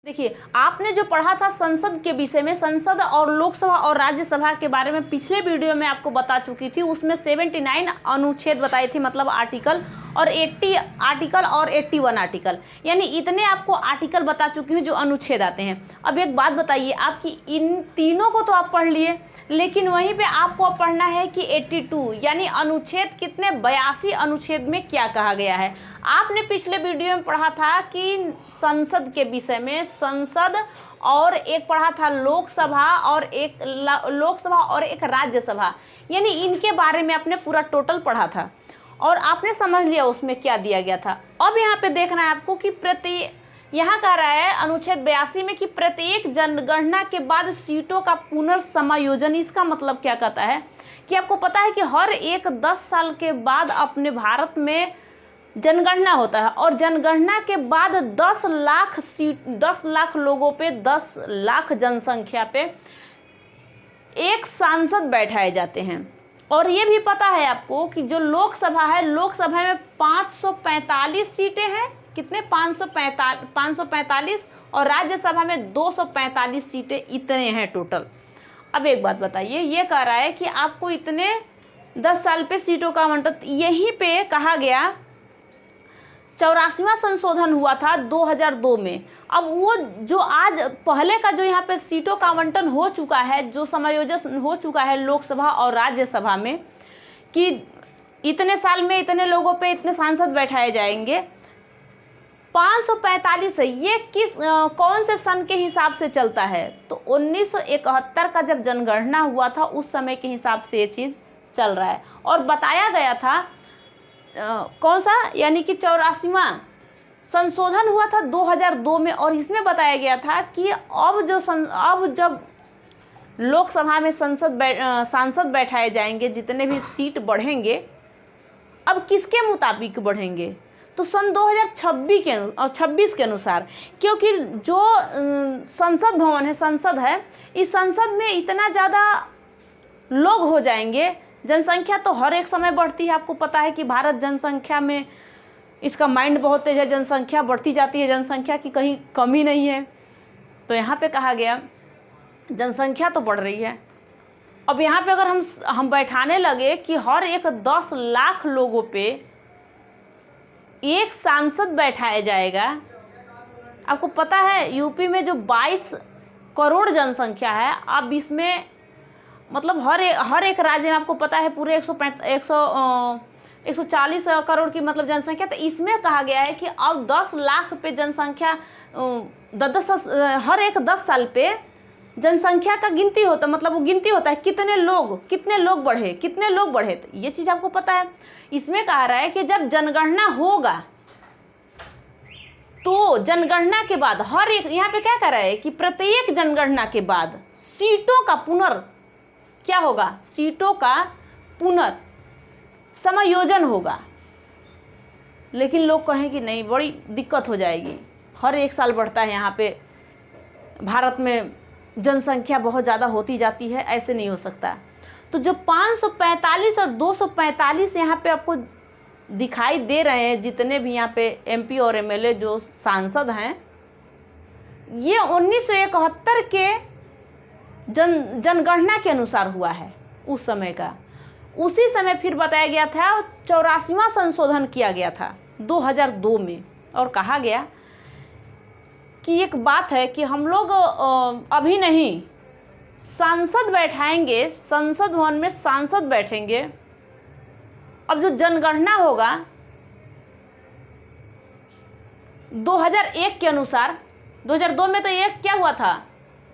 देखिए, आपने जो पढ़ा था संसद के विषय में, संसद और लोकसभा और राज्यसभा के बारे में पिछले वीडियो में आपको बता चुकी थी। उसमें 79 अनुच्छेद बताए थे, मतलब आर्टिकल, और 80 आर्टिकल और 81 आर्टिकल, यानी इतने आपको आर्टिकल बता चुकी हूँ जो अनुच्छेद आते हैं। अब एक बात बताइए, आपकी इन तीनों को तो आप पढ़ लिए, लेकिन वहीं पे आपको अब पढ़ना है कि 82 यानी अनुच्छेद कितने, 82 अनुच्छेद में क्या कहा गया है। आपने पिछले वीडियो में पढ़ा था कि संसद के विषय में, संसद और एक पढ़ा था लोकसभा और एक राज्यसभा, यानी इनके बारे में आपने पूरा टोटल पढ़ा था और आपने समझ लिया उसमें क्या दिया गया था। अब यहाँ पे देखना है आपको कि यहाँ कह रहा है अनुच्छेद 82 में कि प्रत्येक जनगणना के बाद सीटों का पुनर्समायोजन। इसका मतलब क्या कहता है कि आपको पता है कि हर एक 10 साल के बाद अपने भारत में जनगणना होता है और जनगणना के बाद 10 लाख लोगों पे, 10 लाख जनसंख्या पे एक सांसद बैठाए जाते हैं। और ये भी पता है आपको कि जो लोकसभा है, लोकसभा में 545 सीटें हैं। कितने? 545, और राज्यसभा में 245 सीटें, इतने हैं टोटल। अब एक बात बताइए, ये कह रहा है कि आपको इतने 10 साल पे सीटों का आवंटन, यहीं पे कहा गया 84वां संशोधन हुआ था 2002 में। अब वो जो आज पहले का जो यहाँ पे सीटों का आवंटन हो चुका है, जो समायोजन हो चुका है लोकसभा और राज्यसभा में कि इतने साल में इतने लोगों पे इतने सांसद बैठाए जाएंगे, 545 है। ये कौन से सन के हिसाब से चलता है? तो 1971 का जब जनगणना हुआ था उस समय के हिसाब से ये चीज़ चल रहा है। और बताया गया था कौन सा, यानी कि 84वां संशोधन हुआ था 2002 में, और इसमें बताया गया था कि अब जब लोकसभा में सांसद बैठाए जाएंगे, जितने भी सीट बढ़ेंगे, अब किसके मुताबिक बढ़ेंगे? तो सन 2026 के अनुसार, क्योंकि जो संसद भवन है, संसद है, इस संसद में इतना ज़्यादा लोग हो जाएंगे, जनसंख्या तो हर एक समय बढ़ती है। आपको पता है कि भारत जनसंख्या में इसका माइंड बहुत तेज है, जनसंख्या बढ़ती जाती है, जनसंख्या की कहीं कमी नहीं है। तो यहाँ पे कहा गया जनसंख्या तो बढ़ रही है। अब यहाँ पे अगर हम बैठाने लगे कि हर एक 10 लाख लोगों पे एक सांसद बैठाया जाएगा। आपको पता है यूपी में जो 22 करोड़ जनसंख्या है, अब इसमें मतलब हर एक राज्य में आपको पता है पूरे 140 करोड़ की मतलब जनसंख्या। तो इसमें कहा गया है कि अब 10 लाख पे जनसंख्या, हर एक 10 साल पे जनसंख्या का गिनती होता, मतलब वो गिनती होता है कितने लोग बढ़े। तो ये चीज़ आपको पता है। इसमें कहा रहा है कि जब जनगणना होगा तो जनगणना के बाद हर एक, यहाँ पे क्या कह रहा है कि प्रत्येक जनगणना के बाद सीटों का पुनर्समायोजन होगा। लेकिन लोग कहें कि नहीं, बड़ी दिक्कत हो जाएगी, हर एक साल बढ़ता है, यहाँ पे भारत में जनसंख्या बहुत ज़्यादा होती जाती है, ऐसे नहीं हो सकता। तो जो 545 और 245 यहाँ पे आपको दिखाई दे रहे हैं, जितने भी यहाँ पे एमपी और एमएलए जो सांसद हैं, ये 1971 के जनगणना के अनुसार हुआ है उस समय का। उसी समय फिर बताया गया था 84वां संशोधन किया गया था 2002 में, और कहा गया कि एक बात है कि हम लोग अभी नहीं, सांसद बैठाएंगे, संसद भवन में सांसद बैठेंगे। अब जो जनगणना होगा 2001 के अनुसार, 2002 में तो ये क्या हुआ था,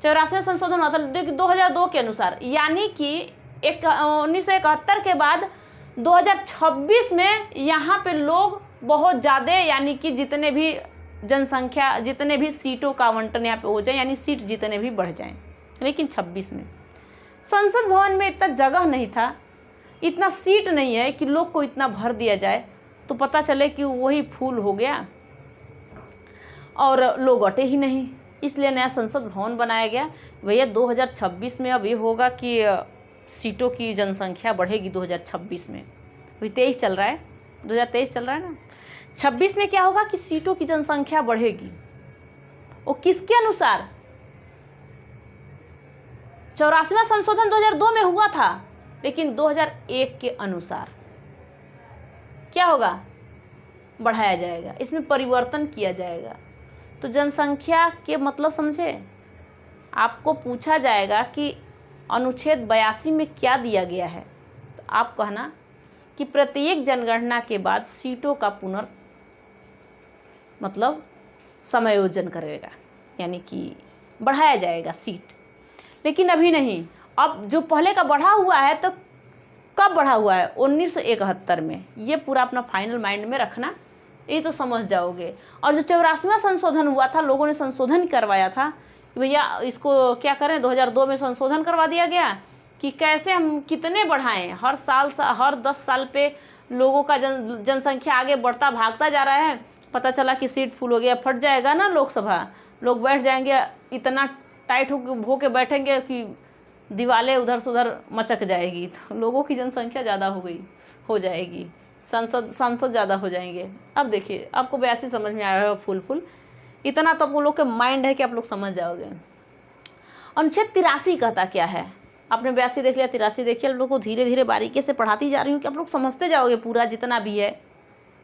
84वां संशोधन हुआ था 2002 के अनुसार, यानी कि 1971 के बाद 2026 में यहाँ पे लोग बहुत ज़्यादा, यानी कि जितने भी जनसंख्या, जितने भी सीटों का आवंटन यहाँ पे हो जाए, यानी सीट जितने भी बढ़ जाएं। लेकिन 26 में संसद भवन में इतना जगह नहीं था, इतना सीट नहीं है कि लोग को इतना भर दिया जाए, तो पता चले कि वही फूल हो गया और लोग अटे ही नहीं। इसलिए नया संसद भवन बनाया गया। भैया 2026 में अब ये होगा कि सीटों की जनसंख्या बढ़ेगी 2026 में। अभी 23 चल रहा है, 2023 चल रहा है ना, 26 में क्या होगा कि सीटों की जनसंख्या बढ़ेगी। वो किसके अनुसार? 84वां संशोधन 2002 में हुआ था, लेकिन 2001 के अनुसार क्या होगा? बढ़ाया जाएगा, इसमें परिवर्तन किया जाएगा। तो जनसंख्या के मतलब समझे? आपको पूछा जाएगा कि अनुच्छेद 82 में क्या दिया गया है, तो आप कहना कि प्रत्येक जनगणना के बाद सीटों का मतलब समायोजन करेगा, यानी कि बढ़ाया जाएगा सीट। लेकिन अभी नहीं, अब जो पहले का बढ़ा हुआ है, तो कब बढ़ा हुआ है? 1971 में। ये पूरा अपना फाइनल माइंड में रखना, ये तो समझ जाओगे। और जो 84वां संशोधन हुआ था, लोगों ने संशोधन करवाया था कि भैया इसको क्या करें, 2002 में संशोधन करवा दिया गया कि कैसे हम कितने बढ़ाएं। हर 10 साल पे लोगों का जनसंख्या आगे बढ़ता भागता जा रहा है। पता चला कि सीट फुल हो गया, फट जाएगा ना लोकसभा, लोग बैठ जाएंगे, इतना टाइट होके बैठेंगे कि दीवारें उधर से उधर मचक जाएगी, तो लोगों की जनसंख्या ज़्यादा हो जाएगी, सांसद ज़्यादा हो जाएंगे। अब देखिए, आपको 82 समझ में आया है फुल इतना तो आप लोग के माइंड है कि आप लोग समझ जाओगे। अनुच्छेद 83 कहता क्या है? आपने 82 देख लिया, 83 देखिए। आप लोग को धीरे धीरे बारीकी से पढ़ाती जा रही हूँ कि आप लोग समझते जाओगे पूरा जितना भी है।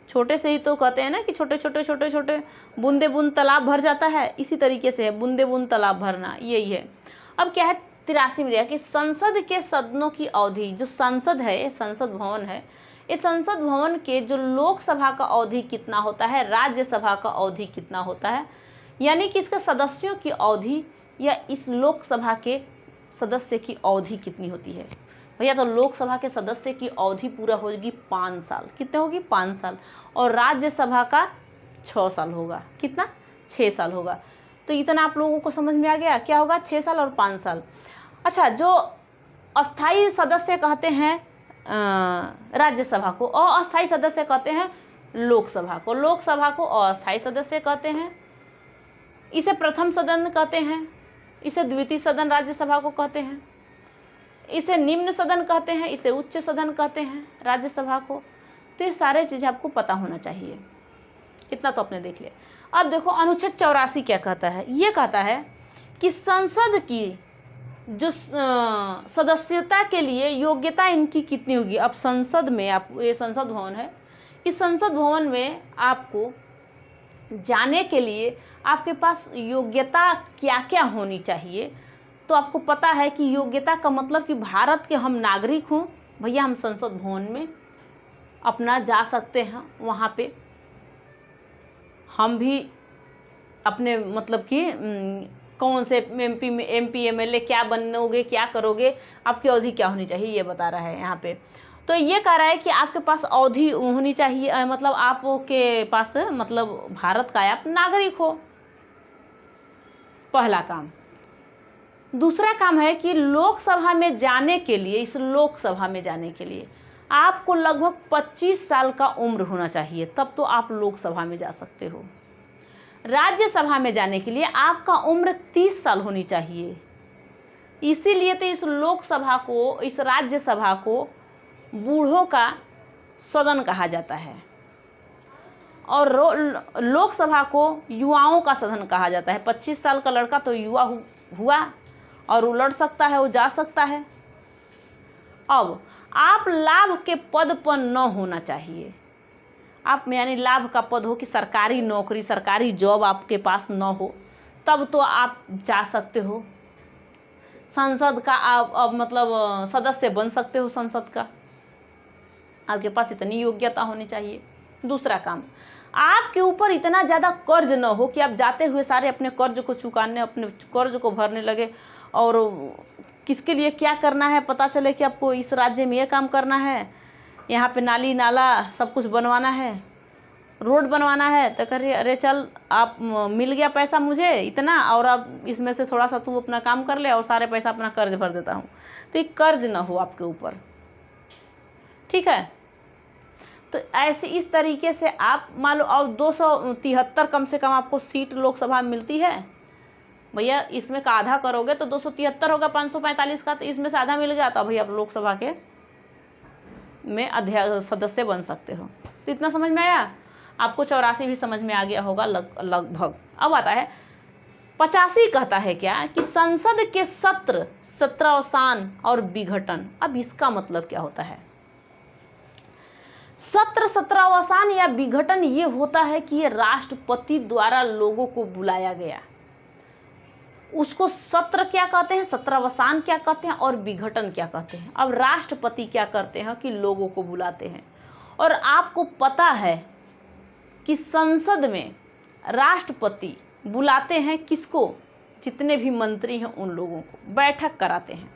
छोटे से ही तो कहते हैं ना कि छोटे छोटे बूंदे बूंद तालाब भर जाता है, इसी तरीके से है बूंदे बूंद तालाब भरना, यही है। अब क्या है 83 में दिया कि संसद के सदनों की अवधि, जो संसद है, संसद भवन है, इस संसद भवन के जो लोकसभा का अवधि कितना होता है, राज्यसभा का अवधि कितना होता है, यानी कि इसके सदस्यों की अवधि या इस लोकसभा के सदस्य की अवधि कितनी होती है। भैया तो लोकसभा के सदस्य की अवधि पूरा होगी 5 साल। कितने होगी? 5 साल। और राज्यसभा का 6 साल होगा। कितना? 6 साल होगा। तो इतना आप लोगों को समझ में आ गया क्या होगा? 6 साल और 5 साल। अच्छा, जो अस्थाई सदस्य कहते हैं राज्यसभा को, और अस्थाई सदस्य कहते हैं लोकसभा को। लोकसभा को अस्थाई सदस्य कहते हैं, इसे प्रथम सदन कहते हैं, इसे द्वितीय सदन राज्यसभा को कहते हैं, इसे निम्न सदन कहते हैं, इसे उच्च सदन कहते हैं राज्यसभा को। तो ये सारे चीज़ आपको पता होना चाहिए। इतना तो आपने देख लिया। अब देखो अनुच्छेद 84 क्या कहता है। ये कहता है कि संसद की जो सदस्यता के लिए योग्यता इनकी कितनी होगी। अब संसद में आप, ये संसद भवन है, इस संसद भवन में आपको जाने के लिए आपके पास योग्यता क्या क्या होनी चाहिए। तो आपको पता है कि योग्यता का मतलब कि भारत के हम नागरिक हों, भैया हम संसद भवन में अपना जा सकते हैं, वहाँ पे हम भी अपने मतलब कि कौन से एमपी एमएलए क्या बनोगे, क्या करोगे, आपकी अवधि क्या होनी चाहिए, ये बता रहा है यहाँ पे। तो ये कह रहा है कि आपके पास अवधि होनी चाहिए, मतलब आपके पास मतलब भारत का आप नागरिक हो, पहला काम। दूसरा काम है कि लोकसभा में जाने के लिए, इस लोकसभा में जाने के लिए आपको लगभग 25 साल का उम्र होना चाहिए, तब तो आप लोकसभा में जा सकते हो। राज्यसभा में जाने के लिए आपका उम्र 30 साल होनी चाहिए। इसीलिए तो इस लोकसभा को, इस राज्यसभा को बूढ़ों का सदन कहा जाता है, और लोकसभा को युवाओं का सदन कहा जाता है। 25 साल का लड़का तो युवा हुआ और वो लड़ सकता है, वो जा सकता है। अब आप लाभ के पद पर न होना चाहिए। आप यानी लाभ का पद हो कि सरकारी नौकरी, सरकारी जॉब आपके पास न हो, तब तो आप जा सकते हो। संसद का आप मतलब सदस्य बन सकते हो संसद का, आपके पास इतनी योग्यता होनी चाहिए। दूसरा काम, आपके ऊपर इतना ज़्यादा कर्ज न हो कि आप जाते हुए सारे अपने कर्ज को चुकाने, अपने कर्ज को भरने लगे, और किसके लिए क्या करना है पता चले कि आपको इस राज्य में ये काम करना है, यहाँ पे नाली नाला सब कुछ बनवाना है, रोड बनवाना है, तो करिए अरे चल आप मिल गया पैसा मुझे इतना, और अब इसमें से थोड़ा सा तू अपना काम कर ले और सारे पैसा अपना कर्ज भर देता हूँ। तो ये कर्ज ना हो आपके ऊपर, ठीक है। तो ऐसे इस तरीके से आप मान लो, और 273 कम से कम आपको सीट लोकसभा में मिलती है। भैया इसमें का आधा करोगे तो 273 होगा 545 का, तो इसमें से आधा मिल गया, तो भैया आप लोकसभा के में सदस्य बन सकते हो। तो इतना समझ में आया आपको। 84 भी समझ में आ गया होगा लगभग। अब आता है 85 कहता है क्या कि संसद के सत्र, सत्रावसान और विघटन। अब इसका मतलब क्या होता है? सत्र, सत्रावसान या विघटन ये होता है कि ये राष्ट्रपति द्वारा लोगों को बुलाया गया, उसको सत्र क्या कहते हैं, सत्रावसान क्या कहते हैं और विघटन क्या कहते हैं। अब राष्ट्रपति क्या करते हैं कि लोगों को बुलाते हैं, और आपको पता है कि संसद में राष्ट्रपति बुलाते हैं किसको? जितने भी मंत्री हैं उन लोगों को, बैठक कराते हैं।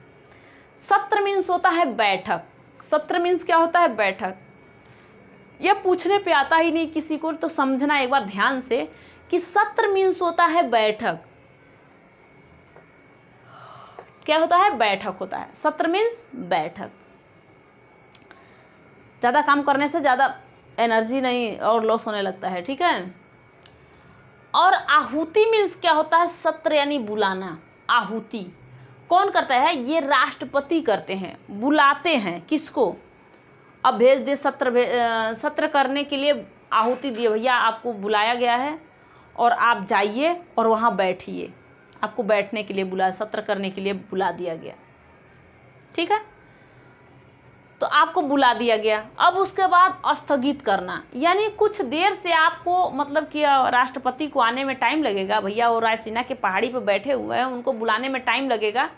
सत्र मीन्स होता है बैठक। सत्र मीन्स क्या होता है? बैठक। यह पूछने पे आता ही नहीं किसी को, तो समझना एक बार ध्यान से कि सत्र मीन्स होता है बैठक। क्या होता है? बैठक होता है। सत्र मीन्स बैठक। ज़्यादा काम करने से ज़्यादा एनर्जी नहीं और लॉस होने लगता है, ठीक है। और आहुति मीन्स क्या होता है? सत्र यानी बुलाना। आहुति कौन करता है? ये राष्ट्रपति करते हैं, बुलाते हैं किसको? अब भेज दे सत्र करने के लिए आहुति दिए, भैया आपको बुलाया गया है और आप जाइए और वहाँ बैठिए। आपको बैठने के लिए बुलाया, सत्र करने के लिए बुला दिया गया, ठीक है। तो आपको बुला दिया गया। अब उसके बाद स्थगित करना, यानी कुछ देर से आपको मतलब कि राष्ट्रपति को आने में टाइम लगेगा। भैया वो रायसीना के पहाड़ी पर बैठे हुए हैं, उनको बुलाने में टाइम लगेगा।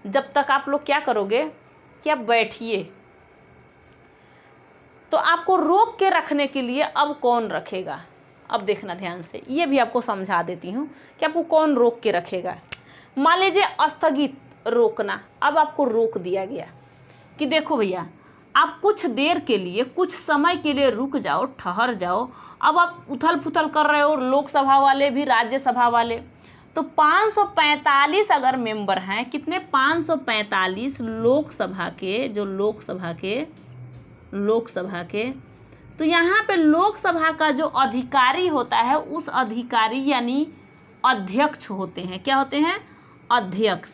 जब तक आप लोग क्या करोगे कि आप बैठिए। तो आपको रोक के रखने के लिए अब कौन रखेगा? अब देखना ध्यान से, ये भी आपको समझा देती हूँ कि आपको कौन रोक के रखेगा। मान लीजिए स्थगित, रोकना। अब आपको रोक दिया गया कि देखो भैया आप कुछ देर के लिए, कुछ समय के लिए रुक जाओ, ठहर जाओ। अब आप उथल पुथल कर रहे हो, लोकसभा वाले भी, राज्यसभा वाले। तो 545 अगर मेंबर हैं, कितने? 545 लोकसभा के, जो लोकसभा के, तो यहाँ पे लोकसभा का जो अधिकारी होता है, उस अधिकारी यानी अध्यक्ष होते हैं। क्या होते हैं? अध्यक्ष।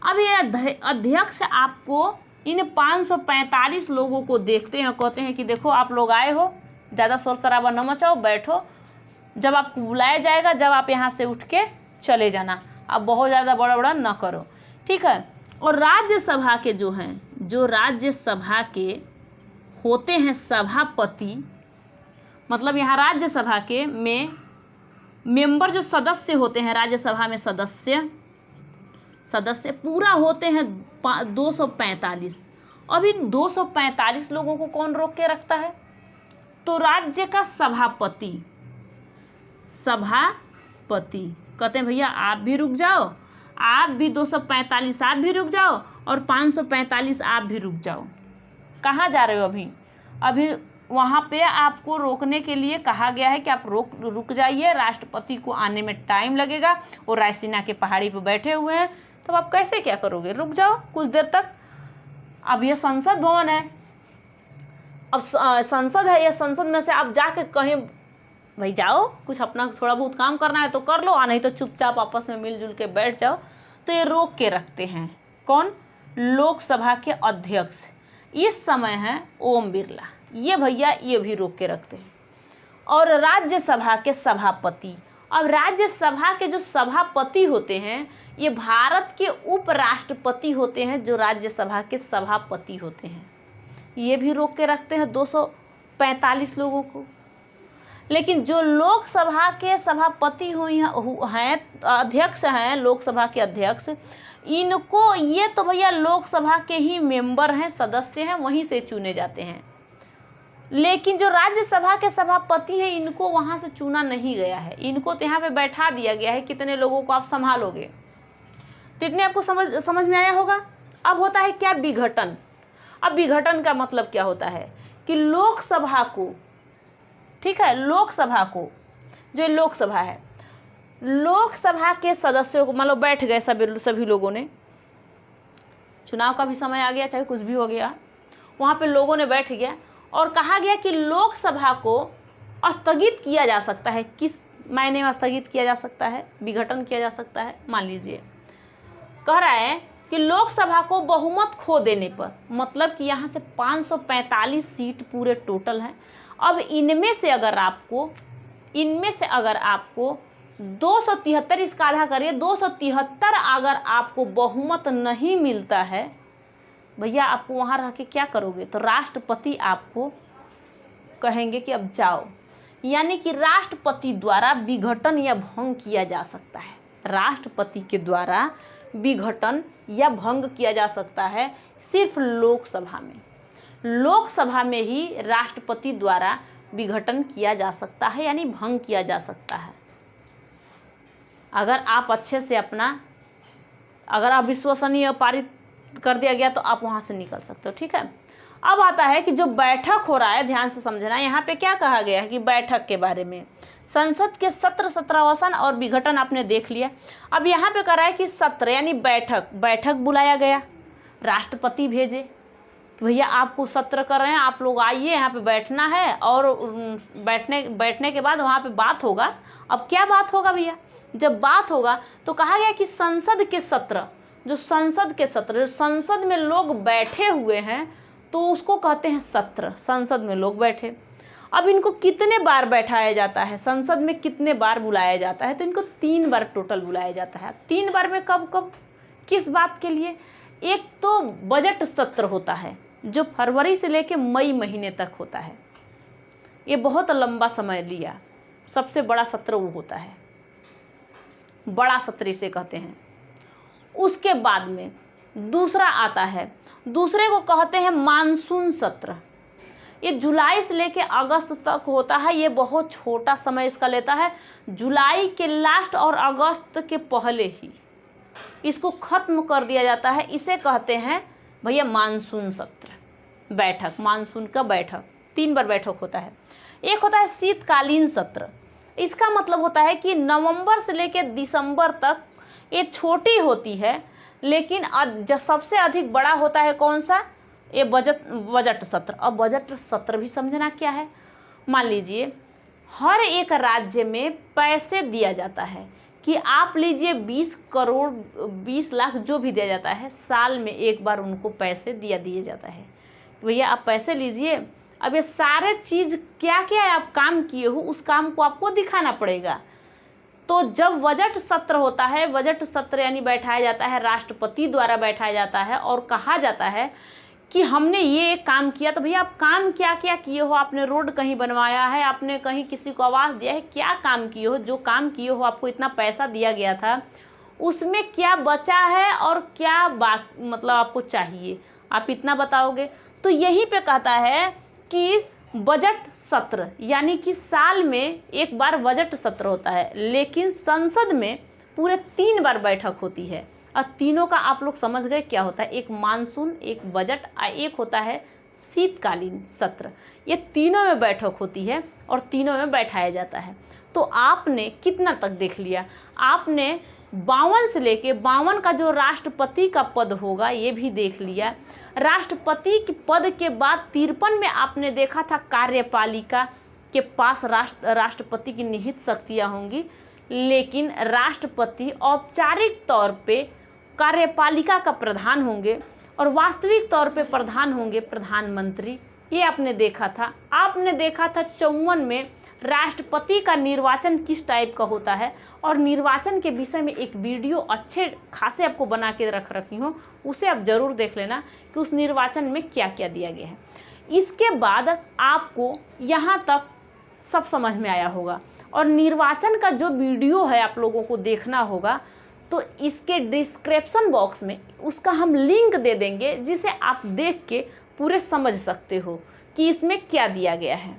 अब ये अध्यक्ष आपको इन 545 लोगों को देखते हैं, कहते हैं कि देखो आप लोग आए हो, ज़्यादा शोर शराबा न मचाओ, बैठो। जब आपको बुलाया जाएगा, जब आप यहाँ से उठ के चले जाना, आप बहुत ज़्यादा बड़ा बड़ा न करो, ठीक है। और राज्यसभा के जो हैं, जो राज्यसभा के होते हैं सभापति, मतलब यहाँ राज्यसभा के में मेंबर जो सदस्य होते हैं, राज्यसभा में सदस्य पूरा होते हैं 245। अब इन 245 लोगों को कौन रोक के रखता है? तो राज्य का सभापति कहते हैं भैया आप भी रुक जाओ, आप भी 245 आप भी रुक जाओ, और 545 आप भी रुक जाओ। कहाँ जा रहे हो? अभी वहाँ पे आपको रोकने के लिए कहा गया है कि आप रुक जाइए, राष्ट्रपति को आने में टाइम लगेगा, वो रायसीना के पहाड़ी पर बैठे हुए हैं। तो आप कैसे क्या करोगे? रुक जाओ कुछ देर तक। अब ये संसद भवन है, अब संसद है, ये संसद में से आप जाके कहीं भाई जाओ, कुछ अपना थोड़ा बहुत काम करना है तो कर लो, नहीं तो चुपचाप आपस में मिलजुल के बैठ जाओ। तो ये रोक के रखते हैं कौन? लोकसभा के अध्यक्ष। इस समय है ओम बिरला, ये भैया ये भी रोक के रखते हैं। और राज्यसभा के सभापति, अब राज्यसभा के जो सभापति होते हैं, ये भारत के उपराष्ट्रपति होते हैं, जो राज्यसभा के सभापति होते हैं। ये भी रोक के रखते हैं 245 लोगों को। लेकिन जो लोकसभा के सभापति हैं, अध्यक्ष हैं, लोकसभा के अध्यक्ष, इनको, ये तो भैया लोकसभा के ही मेंबर हैं, सदस्य हैं, वहीं से चुने जाते हैं। लेकिन जो राज्यसभा के सभापति हैं, इनको वहाँ से चुना नहीं गया है, इनको तो यहाँ पे बैठा दिया गया है, कितने लोगों को आप संभालोगे। तो इतने आपको समझ में आया होगा। अब होता है क्या? विघटन। अब विघटन का मतलब क्या होता है कि लोकसभा को, ठीक है, लोकसभा को, जो लोकसभा है, लोकसभा के सदस्यों को, मान लो बैठ गए सभी लोगों ने, चुनाव का भी समय आ गया, चाहे कुछ भी हो गया, वहाँ पे लोगों ने बैठ गया और कहा गया कि लोकसभा को स्थगित किया जा सकता है। किस मायने में स्थगित किया जा सकता है, विघटन किया जा सकता है? मान लीजिए कह रहा है कि लोकसभा को बहुमत खो देने पर, मतलब कि यहाँ से 545 सीट पूरे टोटल हैं। अब इनमें से अगर आपको 273 इसका आधा करिए, 273 अगर आपको बहुमत नहीं मिलता है भैया, आपको वहाँ रह के क्या करोगे? तो राष्ट्रपति आपको कहेंगे कि अब जाओ। यानी कि राष्ट्रपति द्वारा विघटन या भंग किया जा सकता है। राष्ट्रपति के द्वारा विघटन या भंग किया जा सकता है सिर्फ लोकसभा में। लोकसभा में ही राष्ट्रपति द्वारा विघटन किया जा सकता है, यानी भंग किया जा सकता है। अगर आप अच्छे से अगर आप विश्वसनीय पारित कर दिया गया तो आप वहाँ से निकल सकते हो, ठीक है। अब आता है कि जो बैठक हो रहा है, ध्यान से समझना। यहाँ पे क्या कहा गया है कि बैठक के बारे में, संसद के सत्र, सत्रावसान और विघटन आपने देख लिया। अब यहाँ पे कह रहा है कि सत्र यानी बैठक बुलाया गया, राष्ट्रपति भेजे कि भैया आपको सत्र कर रहे हैं, आप लोग आइए, यहाँ पे बैठना है और बैठने के बाद वहाँ पे बात होगा। अब क्या बात होगा भैया? जब बात होगा तो कहा गया कि संसद के सत्र, जो संसद में लोग बैठे हुए हैं तो उसको कहते हैं सत्र। संसद में लोग बैठे, अब इनको कितने बार बैठाया जाता है, संसद में कितने बार बुलाया जाता है? तो इनको 3 बार टोटल बुलाया जाता है। 3 बार में कब किस बात के लिए? एक तो बजट सत्र होता है जो फरवरी से लेकर मई महीने तक होता है, ये बहुत लंबा समय लिया, सबसे बड़ा सत्र वो होता है, बड़ा सत्र इसे कहते हैं। उसके बाद में दूसरा आता है, दूसरे को कहते हैं मानसून सत्र। ये जुलाई से लेके अगस्त तक होता है, ये बहुत छोटा समय इसका लेता है। जुलाई के लास्ट और अगस्त के पहले ही इसको खत्म कर दिया जाता है। इसे कहते हैं भैया मानसून सत्र। बैठक, मानसून का बैठक 3 बार बैठक होता है। एक होता है शीतकालीन सत्र, इसका मतलब होता है कि नवंबर से लेकर दिसंबर तक ये छोटी होती है, लेकिन जब सबसे अधिक बड़ा होता है कौन सा? ये बजट सत्र। अब बजट सत्र भी समझना क्या है। मान लीजिए हर एक राज्य में पैसे दिया जाता है कि आप लीजिए 20 करोड़ 20 लाख जो भी दिया जाता है, साल में एक बार उनको पैसे दिए जाता है। भैया आप पैसे लीजिए, अब ये सारे चीज़ क्या क्या है आप काम किए हो, उस काम को आपको दिखाना पड़ेगा। तो जब बजट सत्र होता है, बजट सत्र यानी बैठाया जाता है, राष्ट्रपति द्वारा बैठाया जाता है और कहा जाता है कि हमने ये काम किया। तो भैया आप काम क्या क्या किए हो? आपने रोड कहीं बनवाया है, आपने कहीं किसी को आवास दिया है, क्या काम किए हो? जो काम किए हो, आपको इतना पैसा दिया गया था, उसमें क्या बचा है और क्या मतलब आपको चाहिए, आप इतना बताओगे। तो यहीं पे कहता है कि बजट सत्र यानी कि साल में एक बार बजट सत्र होता है, लेकिन संसद में पूरे 3 बार बैठक होती है। और तीनों का आप लोग समझ गए क्या होता है, एक मानसून, एक बजट और एक होता है शीतकालीन सत्र। ये तीनों में बैठक होती है और तीनों में बैठाया जाता है। तो आपने कितना तक देख लिया? आपने 52 से लेके 52 का जो राष्ट्रपति का पद होगा ये भी देख लिया। राष्ट्रपति के पद के बाद 53 में आपने देखा था कार्यपालिका के पास राष्ट्रपति की निहित शक्तियाँ होंगी, लेकिन राष्ट्रपति औपचारिक तौर पे कार्यपालिका का प्रधान होंगे और वास्तविक तौर पे प्रधान होंगे प्रधानमंत्री। ये आपने देखा था। आपने देखा था 54 में राष्ट्रपति का निर्वाचन किस टाइप का होता है, और निर्वाचन के विषय में एक वीडियो अच्छे खासे आपको बना के रख रखी हूँ, उसे आप ज़रूर देख लेना कि उस निर्वाचन में क्या क्या दिया गया है। इसके बाद आपको यहाँ तक सब समझ में आया होगा, और निर्वाचन का जो वीडियो है आप लोगों को देखना होगा, तो इसके डिस्क्रिप्शन बॉक्स में उसका हम लिंक दे देंगे, जिसे आप देख के पूरे समझ सकते हो कि इसमें क्या दिया गया है।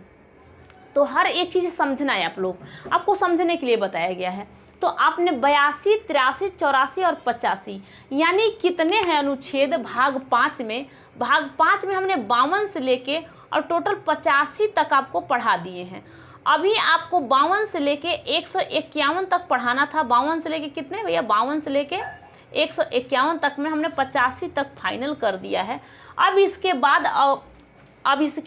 तो हर एक चीज़ समझना है आपको समझने के लिए बताया गया है। तो आपने 82, 83, 84 और 85 यानी कितने हैं अनुच्छेद भाग 5 में? भाग 5 में हमने 52 से लेके और टोटल 85 तक आपको पढ़ा दिए हैं। अभी आपको 52 से लेके 151 तक पढ़ाना था। 52 से लेके कितने भैया? 52 से लेके 151 तक में हमने 85 तक फाइनल कर दिया है। अब इसके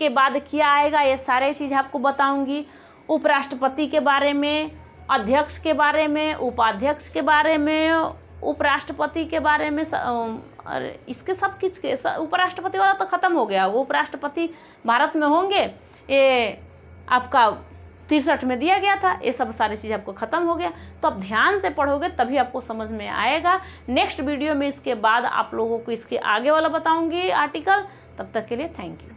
बाद क्या आएगा, ये सारे चीज़ आपको बताऊंगी। उपराष्ट्रपति के बारे में, अध्यक्ष के बारे में, उपाध्यक्ष के बारे में, उपराष्ट्रपति के बारे में, अरे इसके सब किसके, उपराष्ट्रपति वाला तो ख़त्म हो गया। वो उपराष्ट्रपति भारत में होंगे, ये आपका 63 में दिया गया था। ये सब सारी चीज़ आपको ख़त्म हो गया। तो आप ध्यान से पढ़ोगे तभी आपको समझ में आएगा। नेक्स्ट वीडियो में इसके बाद आप लोगों को इसके आगे वाला बताऊंगी आर्टिकल। तब तक के लिए थैंक यू।